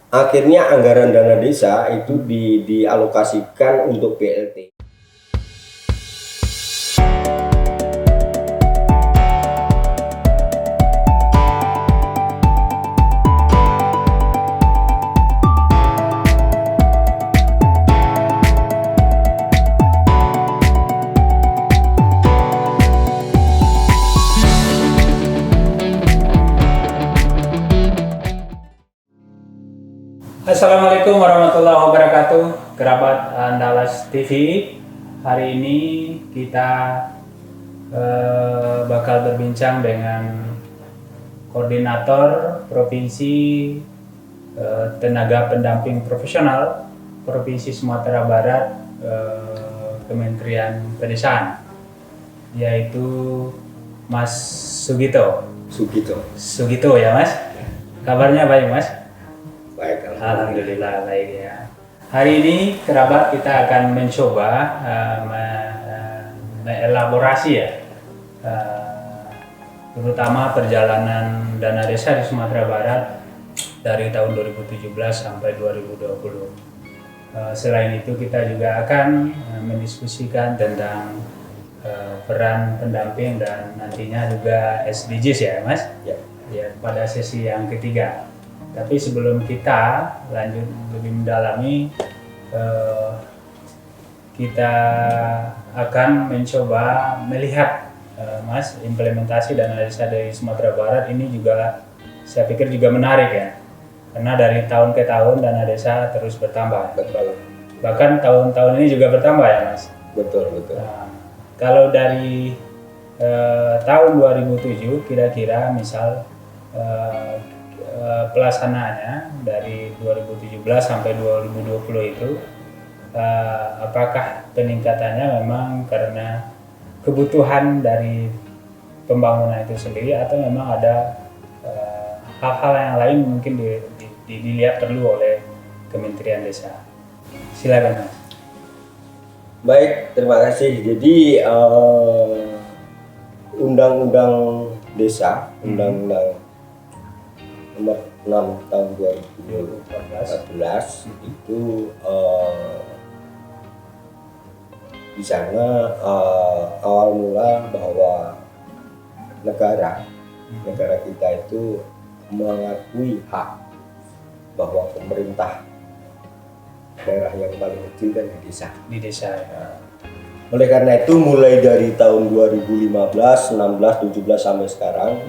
akhirnya anggaran dana desa itu dialokasikan untuk BLT. Assalamualaikum warahmatullahi wabarakatuh, kerabat Andalas TV. Hari ini kita bakal berbincang dengan Koordinator Provinsi Tenaga Pendamping Profesional Provinsi Sumatera Barat, Kementerian Pedesaan, yaitu Mas Sugito. Sugito ya Mas? Kabarnya baik Mas? Baik, Alhamdulillah baik ya. Hari ini kerabat kita akan mencoba mengelaborasi ya, terutama perjalanan dana desa di Sumatera Barat dari tahun 2017 sampai 2020. Selain itu kita juga akan mendiskusikan tentang peran pendamping dan nantinya juga SDGs ya Mas? Ya, pada sesi yang ketiga. Tapi sebelum kita lanjut lebih mendalami, kita akan mencoba melihat Mas, implementasi dana desa dari Sumatera Barat ini juga saya pikir juga menarik ya, karena dari tahun ke tahun dana desa terus bertambah. Betul. Bahkan tahun-tahun ini juga bertambah ya Mas. Betul. Nah, kalau dari tahun 2007 kira-kira misal pelaksanaannya dari 2017 sampai 2020 itu apakah peningkatannya memang karena kebutuhan dari pembangunan itu sendiri atau memang ada hal-hal yang lain mungkin dilihat perlu oleh Kementerian Desa. Silakan Mas. Baik, terima kasih. Jadi Undang-Undang Desa, Undang-Undang Nomor 6 tahun 2014 itu di sana awal mula bahwa negara kita itu mengakui hak bahwa pemerintah daerah yang paling kecil kan di desa. Ya. Oleh karena itu mulai dari tahun 2015, 16, 17 sampai sekarang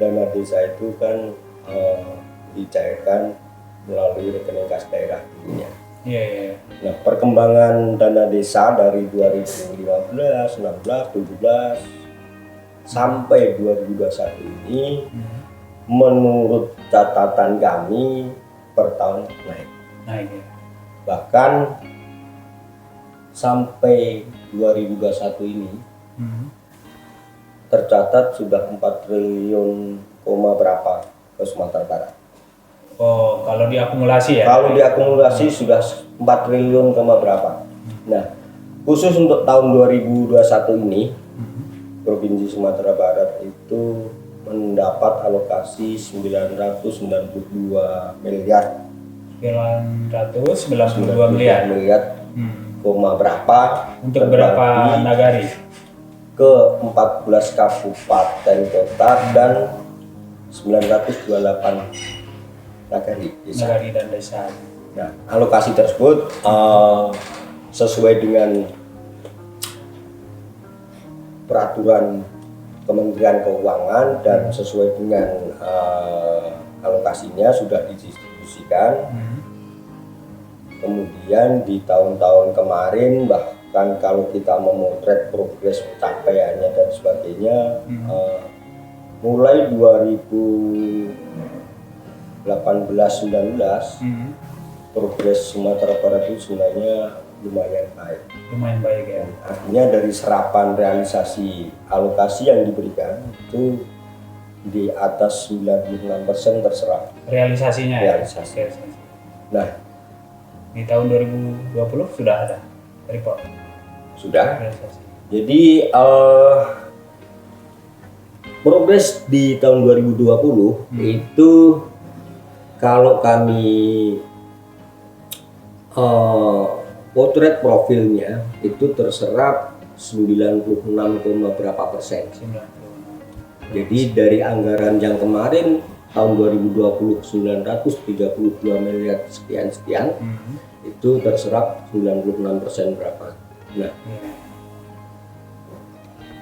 dana desa itu kan dicairkan melalui rekening kas daerah dulunya. Iya. Nah, perkembangan dana desa dari 2015, 16, 17 sampai 2021 ini menurut catatan kami per tahun naik. Ya. Bahkan sampai 2021 ini tercatat sudah 4 triliun berapa ke Sumatera Barat. Oh, kalau diakumulasi ya? Kalau diakumulasi sudah 4 triliun berapa. Nah, khusus untuk tahun 2021 ini, Provinsi Sumatera Barat itu mendapat alokasi 992 miliar. 992 miliar. Berapa? Untuk berapa nagari? Ke 14 kabupaten kota dan 928 nagari dan desa. Nah, alokasi tersebut sesuai dengan peraturan Kementerian Keuangan dan sesuai dengan alokasinya sudah didistribusikan. Kemudian di tahun-tahun kemarin bahkan kalau kita memotret progres pencapaiannya dan sebagainya, mulai 2018-19 progres Sumatera Barat itu sebenarnya lumayan baik ya. Artinya dari serapan realisasi alokasi yang diberikan itu di atas 96% terserap realisasinya. Realisasi. Nah, di tahun 2020 sudah ada report. Sudah. Realisasi. Jadi progres di tahun 2020 itu Kalau kami potret profilnya itu terserap 96, berapa persen. 96. Jadi dari anggaran yang kemarin tahun 2020 932 miliar sekian itu terserap 96% berapa. Nah,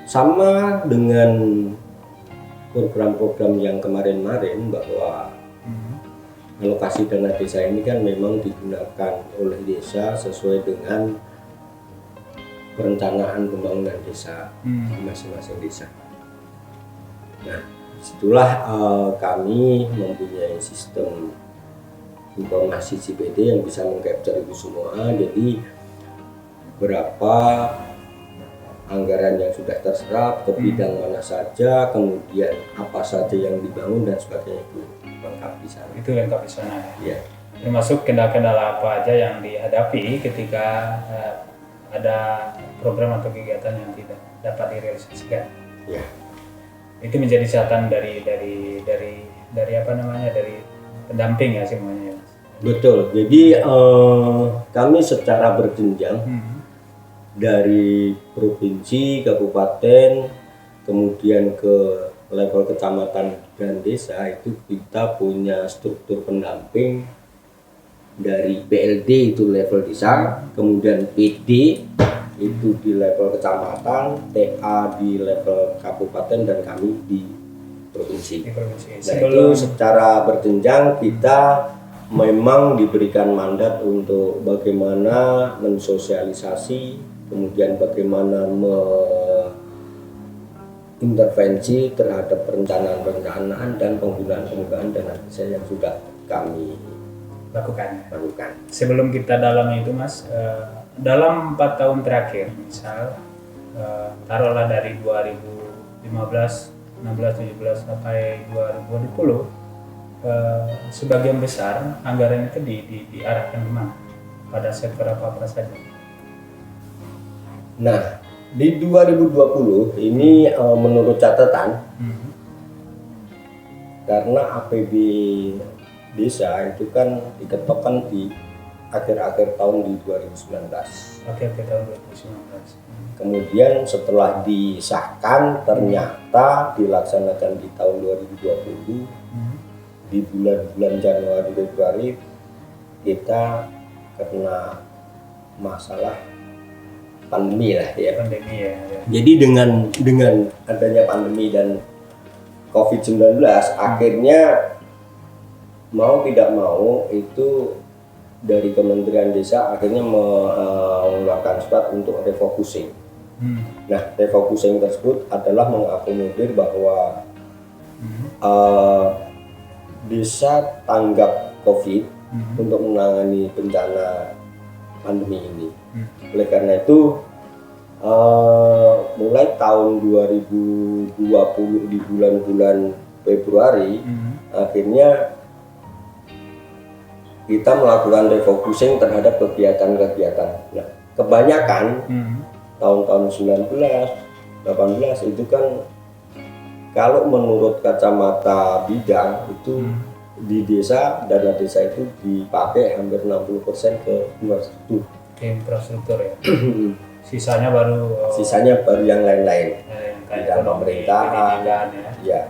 sama dengan program-program yang kemarin-kemarin bahwa alokasi dana desa ini kan memang digunakan oleh desa sesuai dengan perencanaan pembangunan desa di masing-masing desa. Nah, disitulah kami mempunyai sistem informasi CPD yang bisa mengcapture itu semua. Jadi berapa anggaran yang sudah terserap, ke bidang mana saja, kemudian apa saja yang dibangun dan sebagainya, itu lengkap di sana. Itu lengkap di sana ya. Ya. Termasuk kendala-kendala apa aja yang dihadapi ketika ada program atau kegiatan yang tidak dapat direalisasikan. Ya. Itu menjadi catatan dari apa namanya, dari pendamping ya semuanya. Betul. Jadi kami secara berjenjang dari provinsi, kabupaten, kemudian ke level kecamatan dan desa, itu kita punya struktur pendamping dari BLD itu level desa, kemudian PD itu di level kecamatan, TA di level kabupaten, dan kami di provinsi. Nah, itu secara berjenjang kita memang diberikan mandat untuk bagaimana mensosialisasi, kemudian bagaimana mengintervensi terhadap perencanaan dan penggunaan dana desa yang sudah kami lakukan. Sebelum kita dalami itu Mas, dalam 4 tahun terakhir, misal taruhlah dari 2015, 16, 17 sampai 2020, sebagian besar anggaran itu diarahkan kemana? Pada sektor apa saja? Nah, di 2020 ini menurut catatan, karena APB desa itu kan diketokkan di akhir-akhir tahun di 2019. Akhir tahun 2019. Kemudian setelah disahkan ternyata dilaksanakan di tahun 2020, di bulan-bulan Januari Februari kita kena masalah pandemi lah ya. Pandemi ya. Jadi dengan adanya pandemi dan COVID-19 akhirnya mau tidak mau itu dari Kementerian Desa akhirnya mengeluarkan surat untuk refocusing. Nah, refocusing tersebut adalah mengakomodir bahwa desa tanggap COVID untuk menangani bencana pandemi ini. Oleh karena itu mulai tahun 2020 di bulan-bulan Februari akhirnya kita melakukan refocusing terhadap kegiatan-kegiatan. Nah, kebanyakan tahun-tahun 19, 18 itu kan kalau menurut kacamata bidang itu di desa, dana desa itu dipakai hampir 60% ke infrastruktur. Infrastruktur ya. Sisanya baru yang lain-lain. Kayak pemerintahan. Ya.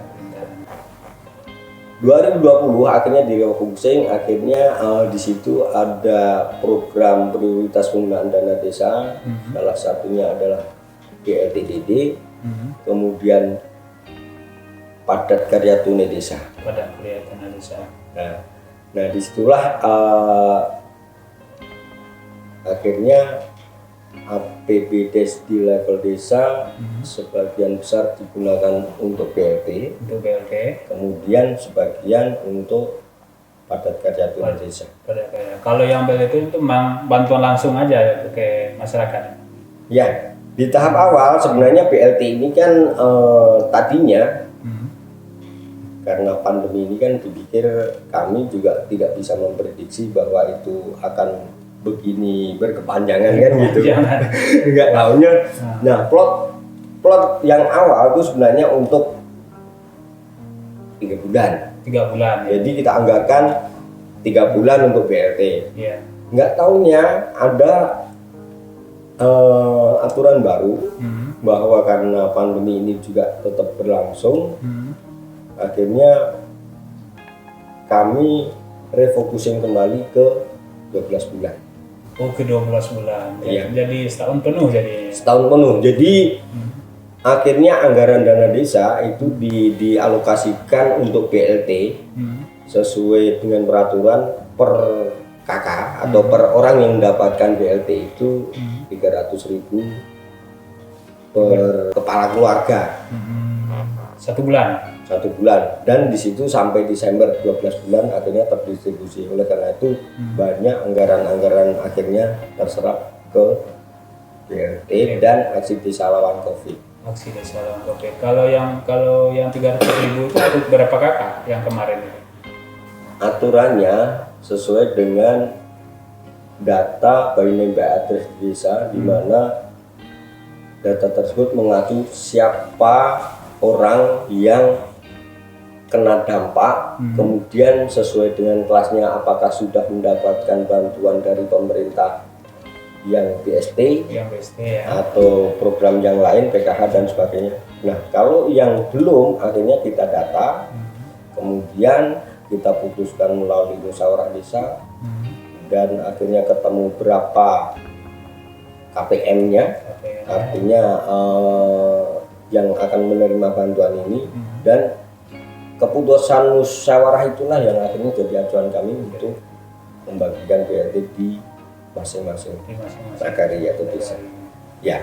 2020 akhirnya di refocusing, akhirnya di situ ada program prioritas penggunaan dana desa. Salah satunya adalah BLTDD, kemudian padat karya tunai desa. Padat karya tunai desa. Nah disitulah akhirnya APBDes di level desa sebagian besar digunakan untuk BLT, kemudian sebagian untuk padat karya tunai desa. Kalau yang BLT itu memang bantuan langsung aja ke masyarakat. Ya, di tahap awal sebenarnya BLT ini kan tadinya karena pandemi ini kan dipikir kami juga tidak bisa memprediksi bahwa itu akan begini berkepanjangan kan gitu. Enggak tahunya. Nah, plot yang awal itu sebenarnya untuk 3 bulan. 3 bulan. Jadi kita anggarkan 3 bulan untuk BLT. Iya. Nggak taunya ada aturan baru bahwa karena pandemi ini juga tetap berlangsung, akhirnya kami refocusing kembali ke 12 bulan. Oh, ke 12 bulan. Iya. Jadi setahun penuh jadi. Setahun penuh. Jadi akhirnya anggaran dana desa itu dialokasikan untuk BLT sesuai dengan peraturan per kakak atau per orang yang mendapatkan BLT itu 300.000 per kepala keluarga. 1 bulan. 1 bulan, dan di situ sampai Desember 12 bulan akhirnya terdistribusi. Oleh karena itu banyak anggaran-anggaran akhirnya terserap ke BLT dan aksi desa lawan COVID. Aksi desa lawan COVID. Kalau yang 300.000 itu untuk berapa kakak yang kemarin itu? Aturannya sesuai dengan data by name by address desa, di mana data tersebut mengacu siapa orang yang kena dampak, kemudian sesuai dengan kelasnya apakah sudah mendapatkan bantuan dari pemerintah yang BST, ya, atau program yang lain PKH dan sebagainya. Nah, kalau yang belum akhirnya kita data, kemudian kita putuskan melalui musyawarah desa, dan akhirnya ketemu berapa KPM-nya, artinya yang akan menerima bantuan ini, dan keputusan musyawarah itulah yang akhirnya jadi acuan kami untuk membagikan BLT di masing-masing nagari atau desa. Ya,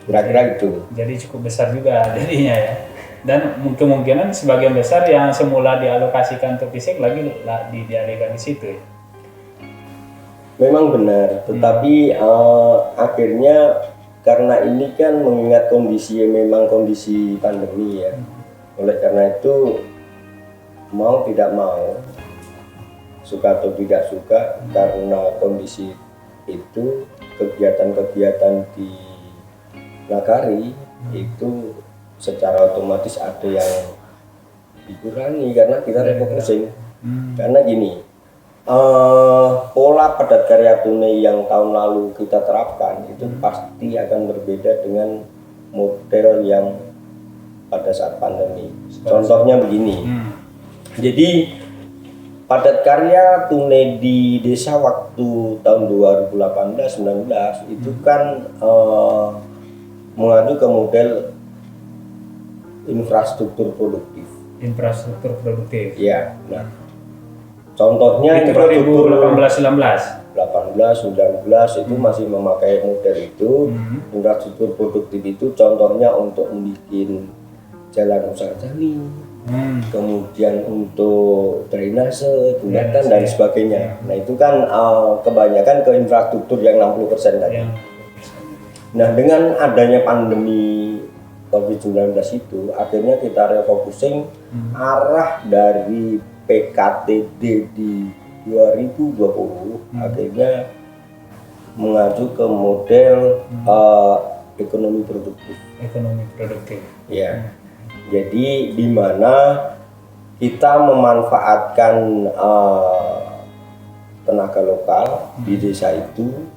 kira-kira itu. Jadi cukup besar juga jadinya ya. Dan kemungkinan sebagian besar yang semula dialokasikan untuk fisik lagi dialihkan di situ. Memang benar, tetapi akhirnya karena ini kan mengingat kondisi memang kondisi pandemi ya. Oleh karena itu mau tidak mau, suka atau tidak suka, karena kondisi itu kegiatan-kegiatan di nagari itu secara otomatis ada yang dikurangi karena kita refocusing. Karena gini, pola padat karya tunai yang tahun lalu kita terapkan itu pasti akan berbeda dengan model yang pada saat pandemi. Contohnya begini, jadi padat karya tunai di desa waktu tahun 2018-19 itu kan mengacu ke model infrastruktur produktif. Infrastruktur produktif. Ya, nah contohnya itu 2018-19. 18-19 itu masih memakai model itu. Infrastruktur produktif itu contohnya untuk membuat jalan usaha tani, kemudian untuk drainase, jembatan dan sebagainya. Nah itu kan kebanyakan ke infrastruktur yang 60% tadi. Nah dengan adanya pandemi COVID-19 itu akhirnya kita refocusing arah dari PKTD di 2020 akhirnya mengacu ke model ekonomi produktif. Ekonomi produktif. Ya. Jadi di mana kita memanfaatkan tenaga lokal di desa itu,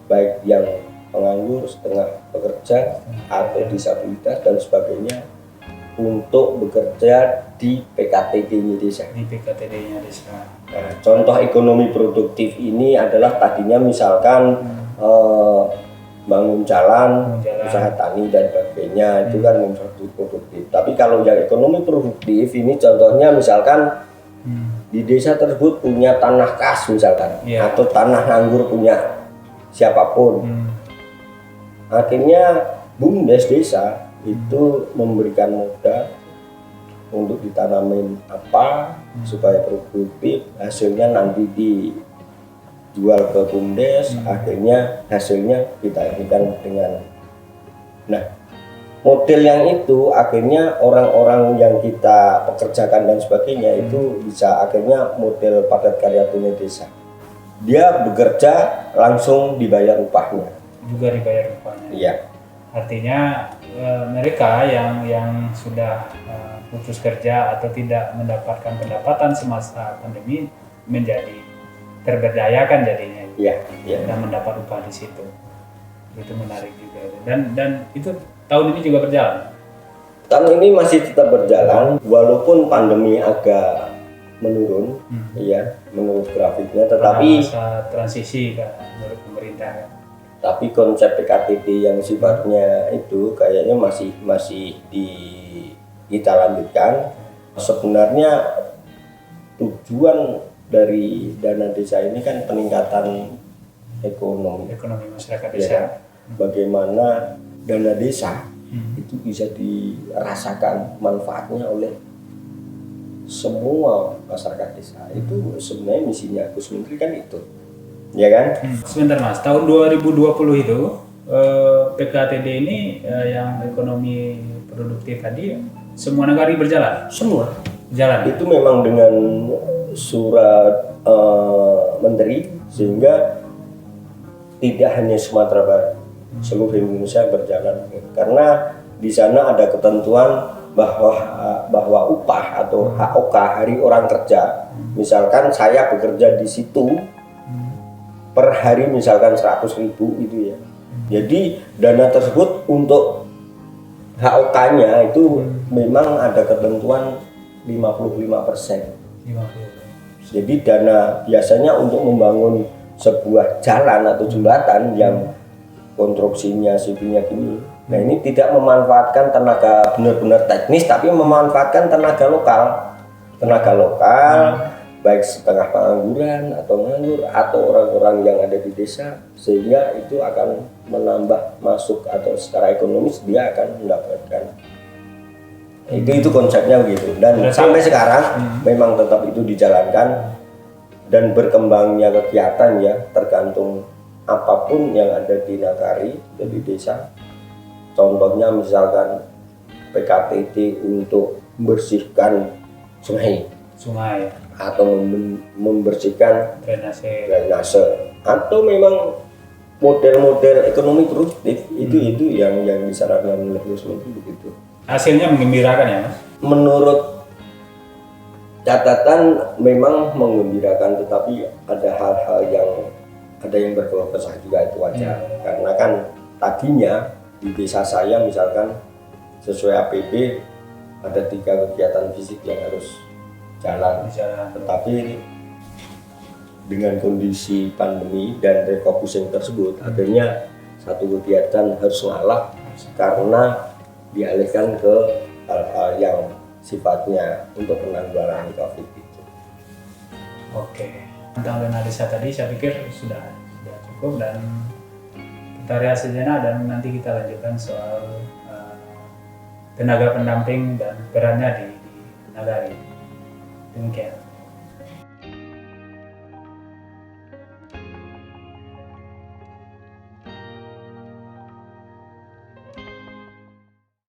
baik yang penganggur, setengah pekerja, atau disabilitas dan sebagainya, untuk bekerja di PKTD-nya desa. Di PKTD-nya desa. Nah, contoh ekonomi produktif ini adalah tadinya misalkan bangun jalan, usaha tani dan sebagainya, itu kan infrastruktur produktif. Tapi kalau yang ekonomi produktif ini contohnya misalkan di desa tersebut punya tanah kas misalkan, atau tanah nganggur punya siapapun. Akhirnya BUMDes desa itu memberikan modal untuk ditanamin apa supaya produktif, hasilnya nanti dijual ke BUMDes, akhirnya hasilnya kita irikan dengan. Nah, model yang itu akhirnya orang-orang yang kita pekerjakan dan sebagainya itu bisa akhirnya model padat karya tunai desa. Dia bekerja langsung dibayar upahnya. Juga dibayar upahnya. Iya. Artinya mereka yang sudah putus kerja atau tidak mendapatkan pendapatan semasa pandemi menjadi terberdayakan jadinya. Iya, iya. Dan mendapat upah di situ. Itu menarik juga. Dan itu tahun ini juga berjalan. Tahun ini masih tetap berjalan walaupun pandemi agak menurun, ya menurut grafiknya, tetapi masa transisi kan menurut pemerintah kan. Tapi konsep PKTB yang sifatnya itu kayaknya masih kita lanjutkan. Sebenarnya tujuan dari dana desa ini kan peningkatan ekonomi masyarakat ya desa. kan? Bagaimana dana desa itu bisa dirasakan manfaatnya oleh semua masyarakat desa. Itu sebenarnya misinya Gus Menteri kan itu, ya kan? Sebentar Mas, tahun 2020 itu PKTB ini yang ekonomi produktif tadi semua negara berjalan? Semua jalan. Itu memang dengan surat menteri, sehingga tidak hanya Sumatera Barat, seluruh Indonesia berjalan. Karena di sana ada ketentuan bahwa upah atau HOK, hari orang kerja, misalkan saya bekerja di situ per hari misalkan 100.000 itu ya. Jadi dana tersebut untuk HOK-nya itu memang ada ketentuan 55%. Jadi dana biasanya untuk membangun sebuah jalan atau jembatan yang konstruksinya sibilnya gini. Nah, ini tidak memanfaatkan tenaga benar-benar teknis, tapi memanfaatkan tenaga lokal. Tenaga lokal baik setengah pengangguran atau nganggur atau orang-orang yang ada di desa, sehingga itu akan menambah masuk atau secara ekonomis dia akan mendapatkan. Itu konsepnya begitu. Dan sampai sekarang memang tetap itu dijalankan dan berkembangnya kegiatan ya tergantung apapun yang ada di Nagari atau di desa. Contohnya misalkan PKTT untuk membersihkan sungai atau membersihkan drainase atau memang model-model ekonomi produktif itu yang disarankan oleh Gus Menteri begitu. Hasilnya menggembirakan ya Mas? Menurut catatan memang menggembirakan, tetapi ada hal-hal yang berkeluh kesah juga, itu wajar. Karena kan tadinya di desa saya misalkan sesuai APB ada 3 kegiatan fisik yang harus jalan. Tetapi dengan kondisi pandemi dan refocusing tersebut akhirnya satu kegiatan harus ngalah karena dialihkan ke hal-hal yang sifatnya untuk penanggulangan COVID itu. Oke, tentang dana desa tadi saya pikir sudah cukup, dan kita rehat sejenak dan nanti kita lanjutkan soal tenaga pendamping dan perannya di Nagari. Demikian.